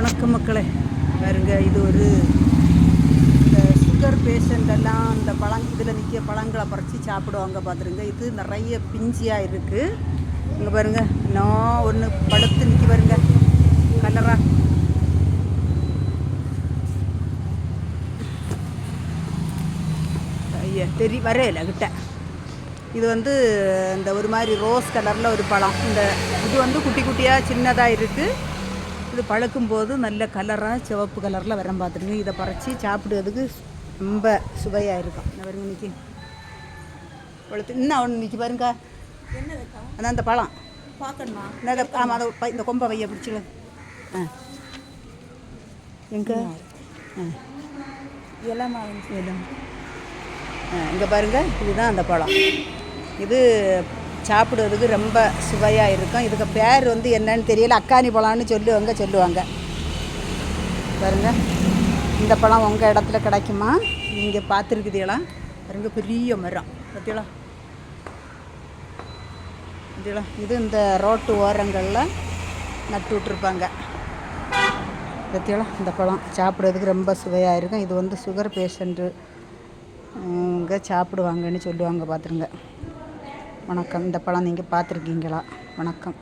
வணக்கம் மக்களே. பாருங்க, இது ஒரு இந்த சுகர் பேஷண்ட் எல்லாம் இந்த இதில் நிற்க பழங்களை பறித்து சாப்பிடுவாங்க. பார்த்துருங்க, இது நிறைய பிஞ்சியாக இருக்குது. இங்கே பாருங்க, இன்னும் ஒன்று பழுத்து நிற்க பாருங்க, கலரா. ஐயா வரையில கிட்ட இது வந்து இந்த ஒரு மாதிரி ரோஸ் கலரில் ஒரு பழம். இது வந்து குட்டி குட்டியாக சின்னதாக இருக்குது. இது பழுக்கும்போது நல்ல கலராக சிவப்பு கலரில் வரம். பார்த்துருங்க, இதை பறித்து சாப்பிடுறதுக்கு ரொம்ப சுவையாக இருக்கும். பாருங்க, நிற்கி பழுத்து இன்னும் ஒன்று நிற்கி பாருங்க. அதான் அந்த பழம் பார்க்கணுமா? ஆமாம், அதை இந்த கொம்பை வைய பிடிச்சில. எங்கே இளம் இங்கே பாருங்கள், இதுதான் அந்த பழம். இது சாப்பிடுறதுக்கு ரொம்ப சுவையாக இருக்கும். இதுக்கு பேர் வந்து என்னன்னு தெரியல, அக்கானி பழம்னு சொல்லுவாங்க. பாருங்கள், இந்த பழம் உங்கள் இடத்துல கிடைக்குமா? நீங்கள் பார்த்துருக்குதீங்களா? பாருங்க, பெரிய மரம் பார்த்தீங்களா? இது இந்த ரோட்டு ஓரங்களில் நட்டு விட்ருப்பாங்க. பார்த்தீங்களா? இந்த பழம் சாப்பிட்றதுக்கு ரொம்ப சுவையாக இருக்கும். இது வந்து சுகர் பேஷண்ட்டு இங்கே சாப்பிடுவாங்கன்னு சொல்லுவாங்க. பார்த்துருங்க. வணக்கம். இந்த பழம் நீங்கள் பார்த்துருக்கீங்களா? வணக்கம்.